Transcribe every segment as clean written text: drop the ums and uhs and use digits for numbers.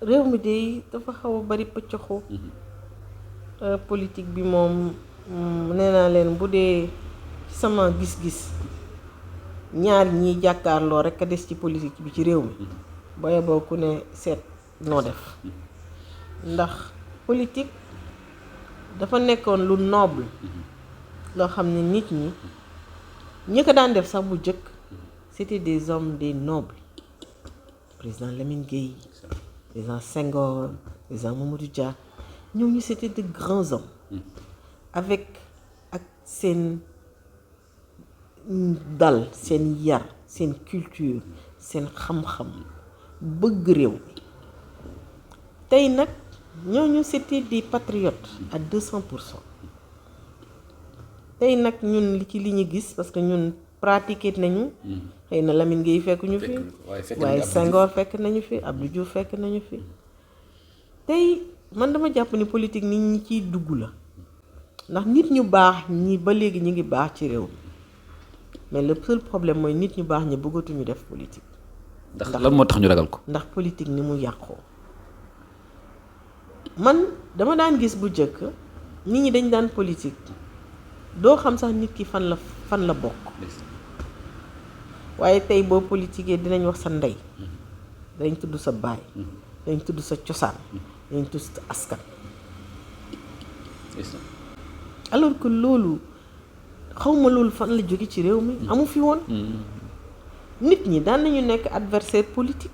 réew mi de dafa xaw a bari pëccoxoo. Politique bi moom nee naa leen bu dee sama gis-gis ñaar ñiy jàkkaarloo rek a des ci politique bi ci réew mi booye boo ku ne seet noo def ndax politique dafa nekkoon lu noble loo xam ne nit ñi ko daan def sax bu jëkk c'était des hommes des nobles président Lamine Gueye président Senghor président Mamadou Dia ñooñu c'était de grands hommes avec ak seen dal seen yar seen culture seen xam-xam bëgg réew mi tey nag ñooñu c'était des patriotes à 200%. tey nag ñun li ci li ñu gis parce que ñun pratiqué nañu xëy na Lamine Gueye fekk ñu fi waaye Senghor fekk nañu fi Abdou Diouf fekk nañu fi tey man dama jàpp ni politique nit ñi ciy dugg la ndax nit ñu baax ñi ba léegi ñu ngi baax ci réew mi mais le seul problème mooy nit ñu baax ñi bëggatuñu def politique. ndax lan moo tax ñu ragal ko. ndax politique ni mu yàqoo man dama daan gis bu jëkk nit ñi dañ daan politique doo xam sax nit ki fan la bokk waaye tey boo politiquee dinañ wax sa ndey dañ tudd sa baay dañ tudd sa cosaan dañ tudd sa askan alors que loolu xawma loolu fan la jóge ci réew mi amu fi woon nit ñi daan nañu nekk adversaire politique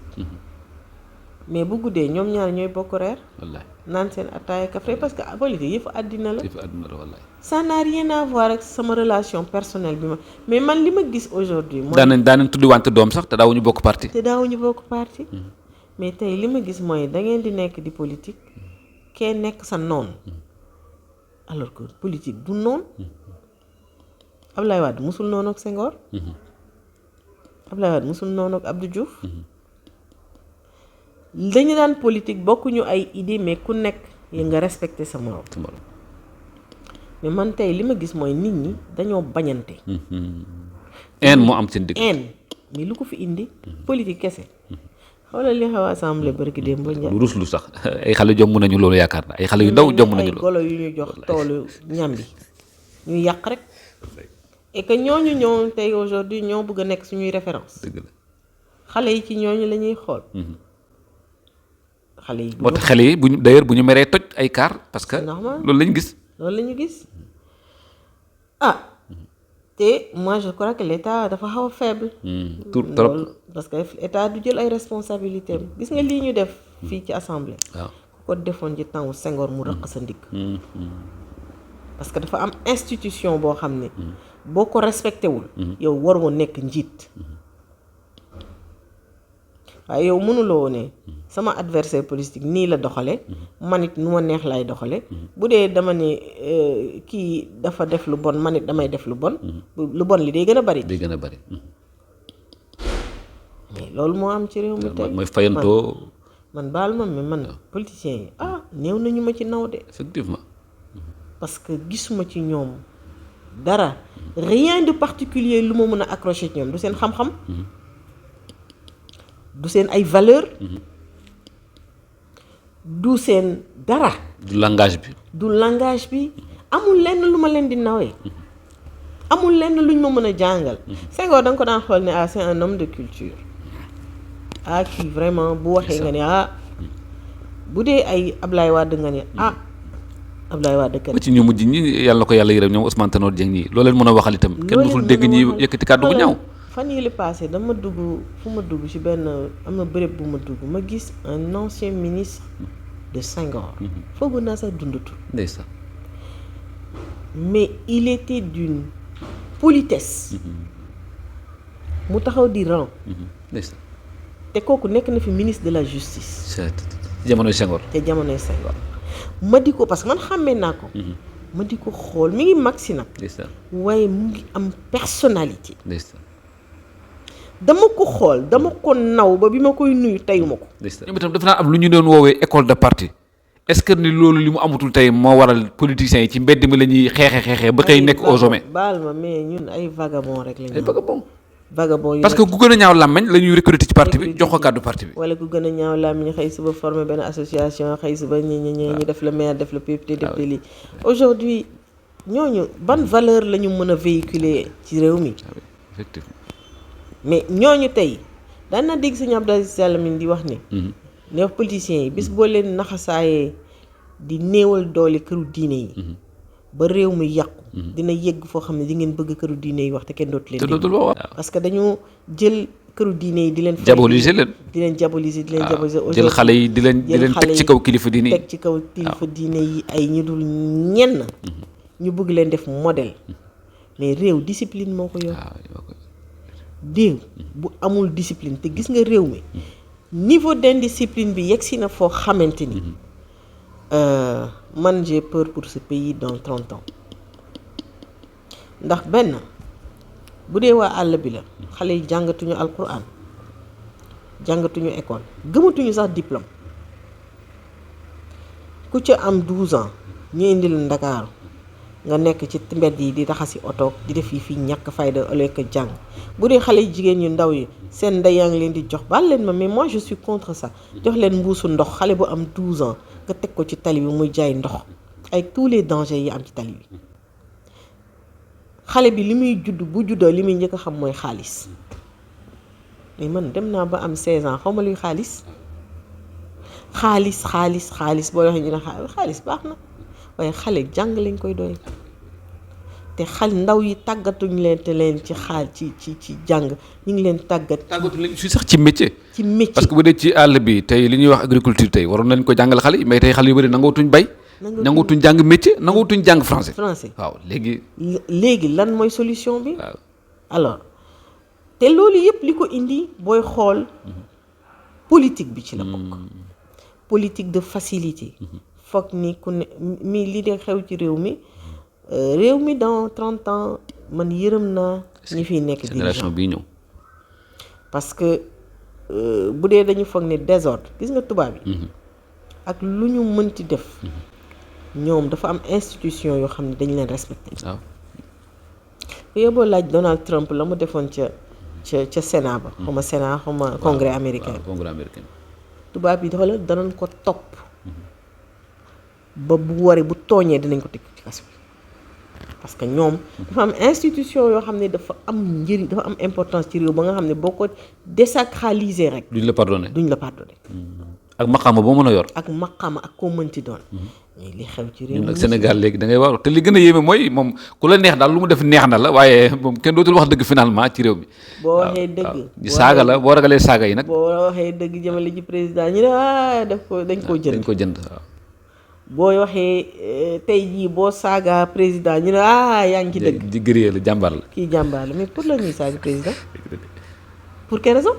mais bu guddee ñoom ñaar ñooy bokk reer wallaay naan seen ataaya café parce que politique yëfu àddina la wallaay ça n'a rien à voir ak sama relation personnelle bi ma mais man li ma gis aujourd'hui mooy daan tuddi wante doom sax te daawuñu bokk parti mais tey li ma gis mooy da ngeen di nekk di politique kee nekk sa noon alors que politique du noon Abdoulaye Wade musul noonu ak Senghor Abdoulaye Wade musul noonu ak Abdou Diouf dañu daan politique bokkuñu ay idée mais ku nekk yi nga respecté sa morom mais man tey li ma gis mooy nit ñi dañoo bañante haine moo am seen digg mais lu ko fi indi politique kese xoolal li xaw assemblée barki démb ba lu ruslu sax ay xale jomm nañu loolu yaakaar na ay xale yu ndaw jomm nañu loolu ay golo yu ñu jox toolu ñambi ñuy yàq rek et que ñooñu ñoo tey aujourd'hui ñoo bëgg a nekk suñuy référence dëgg la xale yi ci ñooñu la ñuy xool xale yi moo tax xale yi buñu d'ailleurs bu ñu meree toj ay car parce que loolu lañu gis te moi je crois que l'état dafa xaw a faible trop parce que état du jël ay responsabilités am gis nga lii ñu def fii ci assemblée waaw ku ko defoon ci temps Senghor mu rëq sa ndigg parce que dafa am institution boo xam ne boo ko respecté wul yow waroo nekk njiit waaye yow mënuloo ne sama adversaire politique nii la doxale man it nu ma neex lay doxale bu dee dama ne kii dafa def lu bon man it damay def lu bon li day gën a bari mais loolu moo am ci réew mi tey mooy fayantoo man baal ma mais man politiciens yi néew nañu ma ci naw de effectivement parce que gisuma ci ñoom dara rien de particulier lu ma mën a accrocher ci ñoom du seen xam-xam du seen ay valeur du seen dara du langage bi amul lenn lu ma leen di nawee amul lenn luñ ma mën a jàngal Senghor da nga ko daan xool ne c'est un homme de culture kii vraiment bu waxee nga ne bu dee ay Ablaye Wade nga ne Ablaye Wade ba ci ñu mujj ñi yàlla ko yàlla yërëm ñoom Ousmane Tanor Dieng ñi loo leen mën a waxal itam kenn musul dégg ñi yëkkati kàddu gu ñaaw fan yii li passé dama dugg fu ma dugg ci benn am na bërëb bu ma dugg ma gis un ancien ministre de Senghor foogu naa sax dundatul ndeysaan mais il était d'une politesse mu taxaw di rang ndeysaan te kooku nekk na fi ministre de la justice jamonoy Senghor ma di ko parce que man xàmmee naa ko ma di ko xool mi ngi mag si nag waaye mu ngi am personnalité dama ko xool dama ko naw ba bi ma koy nuyu teyuma ko ñoom itam dafa naa am lu ñu doon woowee école de parti est-ce que ni loolu li mu amatul tey moo waral politiciens yi ci mbedd mi la ñuy xeexee ba xëy nekk au sommet baal ma mais ñun ay vagabond rek lañu ay vagabond vagabond yi parce que ku gën a ñaaw làmmeñ la ñuy recruter ci parti bi jox ko kàddu parti bi. wala ku gën a ñaaw làmmiñ xëy suba former benn association xëy suba ñu def le maire def le député def lii aujourd'hui ñooñu ban valeur la ñu mën a véhiculer ci réew mi. Effectivement. mais ñooñu tey daan na dégg sëñ Abdou Aziz Sy Al Amine di wax ni ne wax politiciens yi bis boo leen naxasaayee di néewal doole këru diine yi ba réew mi yàqu dina yegg foo xam ne di ngeen bëgg këru diine yi wax te kenn dootu leen dégg parce que dañu jël këru diine yi di leen diaboliser leen di leen diaboliser jël xale yi di leen teg ci kaw kilifa diine yi teg ci kaw kilifa diine yi ay ñu dul ñenn ñu bëgg leen def modèle mais réew discipline moo ko yor réew bu amul discipline te gis nga réew mi niveau d'indiscipline bi yegsi na foo xamante ni man j'ai peur pour ce pays dans 30 ans ndax benn bu dee waa àll bi la xale yi jàngatuñu alquran jàngatuñu école gëmatuñu sax diplôme ku ca am 12 ans ñu indi la Ndakaaru nga nekk ci mbedd yi di raxasi oto di def yi fii ñàkk fayda ëllëg jàng bu dee xale yu jigéen ñu ndaw yi seen ndey yaa ngi leen di jox baal leen ma mais moi je suis contre ça jox leen mbuusu ndox xale bu am 12 ans nga teg ko ci tali bi muy jaay ndox avec tous les dangers yi am ci tali bi xale bi li muy judd bu juddoo li muy njëkk a xam mooy xaalis mais man dem naa ba am 16 ans xaw ma luy xaalis boo waxee ñu ne xaalis baax na waaye xale jàng lañ koy doy te xal ndaw yi tàggatuñ leen te leen ci ci jàng ñu ngi leen tàggatu leen si sax ci métier. parce que bu dee ci àll bi tey li ñuy wax agriculture tey waroon nañ ko jàngal xale yi mais tey xale yu bëri nangootuñ bay. nangootuñ jàng métier nangootuñ jàng français. waaw léegi lan mooy solution bi. waaw alors te loolu yëpp li ko indi booy xool politique bi ci la bokk. politique de facilité. foog ni ku ne mi li de xew ci réew mi dans 30 ans man yërëm naa ñi fiy nekk génération bii ñëw parce que bu dee dañu foog ne désordre gis nga tubaab yi ak lu ñu mënti def ñoom dafa am institution yoo xam ne dañu leen respecté waaw bu yóbboo laaj Donald Trump la mu defoon ca Sénat ba xawma Sénat xawma congrès américain tubaab yi dafa danañ ko topp ba bu waree bu tooñee dinañ ko teg ci kaso parce que ñoom dafa am institution yoo xam ne dafa am njëriñ dafa am importance ci réew ba nga xam ne boo ko désacraliser rek duñ la pardonné ak maqaama boo mën a yor ak maqaama ak koo mënti doon mais li xew ci réew mi nag Sénégal léegi da ngay waaru te li gën a yéeme mooy moom ku la neex daal lu mu def neex na la waaye moom kenn dootul wax dëgg finalement ci réew mi boo waxee dëgg saaga la boo ragalee saaga yi nag boo waxee dëgg jëmale ci président ñu ne dañ koo jënd waaw booy waxee tey jii boo saaga président ñu ne yaa ngi ci dëgg di gëree la jàmbaar la kii jàmbaar la mais pour la ñuy saaga président pour quelle raison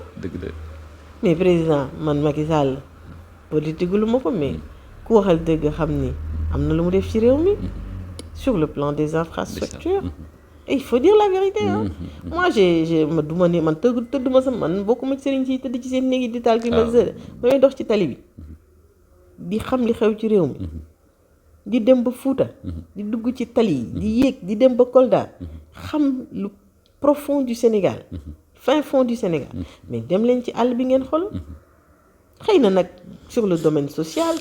mais président man Macky Sall politique lu ma ko mais ku waxal dëgg xam ni am na lu mu def ci réew mi sur le plan des infrastructures et il faut dire la vérité moi ma du ma ne man tëdd ma sama man bokkuma ci sëriñ si tëdd ci seen néegi di taal climatiseur damay dox ci tali bi di xam li xew ci réew mi di dem ba Fuuta di dugg ci tali yi di yéeg di dem ba Kolda xam lu profond du Sénégal fin fond du Sénégal mais dem leen ci àll bi ngeen xool xëy na nag sur le domaine social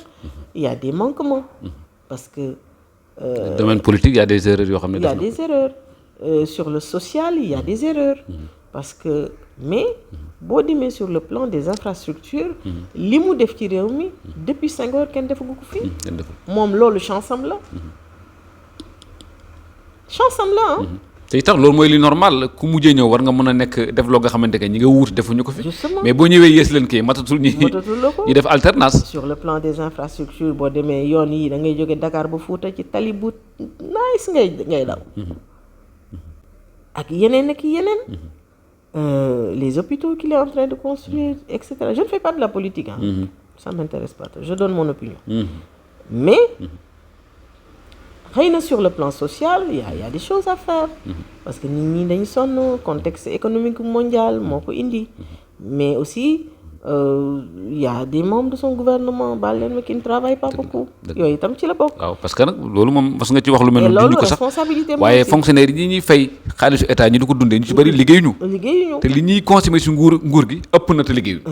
il y a des manquements parce que domaine politique il y a des erreurs yoo xam ne il y a des erreurs sur le social il y a des erreurs parce que mais boo demee sur le plan des infrastructures li mu def ci réew mi depuis 5 ans kenn defagu ko fii moom loolu chance am la te tax loolu mooy li normal ku mujjee ñëw war nga mën a nekk def loo nga xamante ne ñi nga wuut defuñu ko fi mais boo ñëwee yées leen kii matatul ñi def alternance sur le plan des infrastructures boo demee yoon yi da ngay jóge Dakar ba Fuuta ci tali bu nice ngay daw ak yeneen les hôpitaux qu'il est en train de construire etc. Je ne fais pas de la politique ça m'intéresse pas je donne mon opinion mais xëy na sur le plan social il y a des choses à faire parce que nit ñi dañu sonn contexte économique mondial moo ko indi mais aussi y a des membres de son gouvernement baal leen ma qui ne travaillent pas beaucoup yooyu itam ci la bokk. waaw parce que nag loolu moom mas nga ci wax lu mel noonu. ko sax responsabilité waaye fonctionnaire yi ñuy fay xaalisu état ñi di ko dundee ñu ci bëri liggéeyuñu. te li ñuy consommer si nguur gi ëpp na te liggéeyuñu.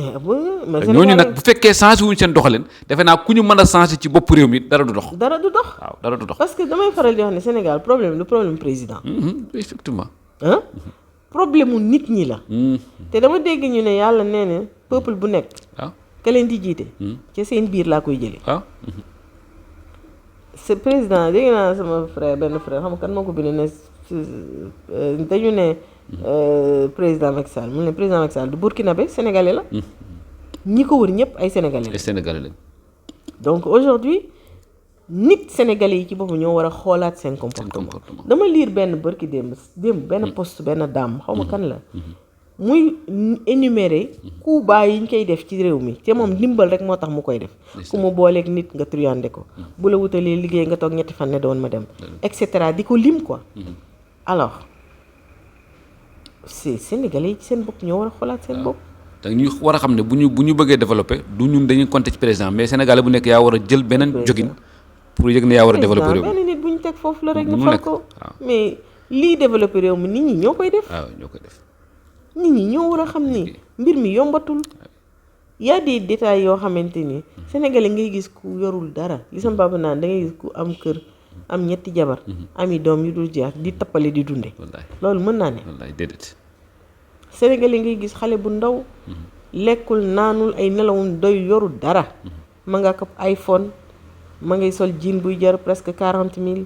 ñooñu nag bu fekkee changé wuñ seen doxalin defe naa ku ñu mën a changé ci bopp réew mi dara du dox. waaw dara du dox. parce que damay faral di wax ne Sénégal problème président. effectivement. problème mu nit ñi la. te dama dégg ñu ne yàlla nee na peuple bu nekk. waaw ka leen di jiite. ca seen biir laa koy jëlee. waaw. ce président dégg naa sama benn frère xam nga kan moo ko bind ne dañu ne président Macky Sall mu ne président Macky Sall du burkinabé sénégalais la. ñi ko wër ñëpp ay sénégalais lañ. donc aujourd'hui nit sénégalais yi ci boppam ñoo war a xoolaat seen comportement. dama lire benn bërki démb benn post benn dame xaw ma kan la. muy énumérer coup bas yi ñu koy def ci réew mi te moom ndimbal rek moo tax mu koy def. ku mu booleeg nit nga truandé ko. bu la wutalee liggéey nga toog ñetti fan ne doon ma dem. et cetera di ko lim quoi. alors c'est sénégalais yi ci seen bopp ñoo war a xoolaat seen bopp. te ñu war a xam ne bu ñu bëggee développer du ñun dañuy compter ci président mais sénégalais bu nekk yaa war a jël beneen jógin pour yëg ne yaa war a développer réew mi. benn nit bu ñu teg foofu la rek ñu fal ko mais lii développer réew mi nit ñi ñoo koy def. waaw ñoo koy def. nit ñi ñoo war a xam ni mbir mi yombatul. y a des détails yoo xamante ni sénégalais ngay gis ku yorul dara li sama papa naan da ngay gis ku am kër am ñetti jabar. ami doom yu dul jeex di tappale di dunde loolu mën naa ne. wallaay déedéet. sénégalais ngay gis xale bu ndaw. lekkul naanul ay nelawum doy yorul dara. ma nga ko iPhone ma ngay sol jean buy jar presque 40 000.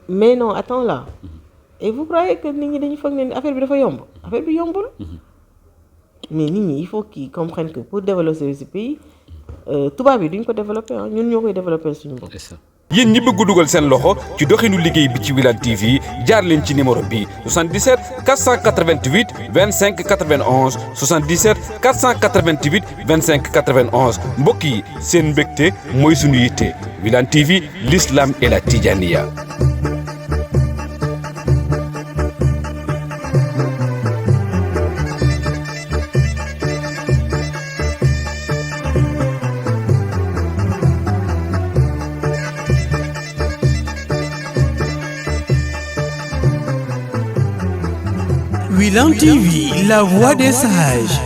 mais non attends là. et vous croyez que nit ñi dañu foog ne affaire bi dafa yomb affaire bi yombul. mais nit ñi il faut qu'ils comprennent que pour développer ce pays tubaab yi duñ ko développer ñun ñoo koy développer suñu bopp. yéen ñi bëgg dugal seen loxo ci doxinu liggéey bi ci Wilane TV jaar leen ci numéro bi 77 488 25 91 77 488 25 91 mbokk yi seen mbégte mooy suñu yitte Wilane TV l'islam et la Tidjaniya. Wilane TV, la voix des sages.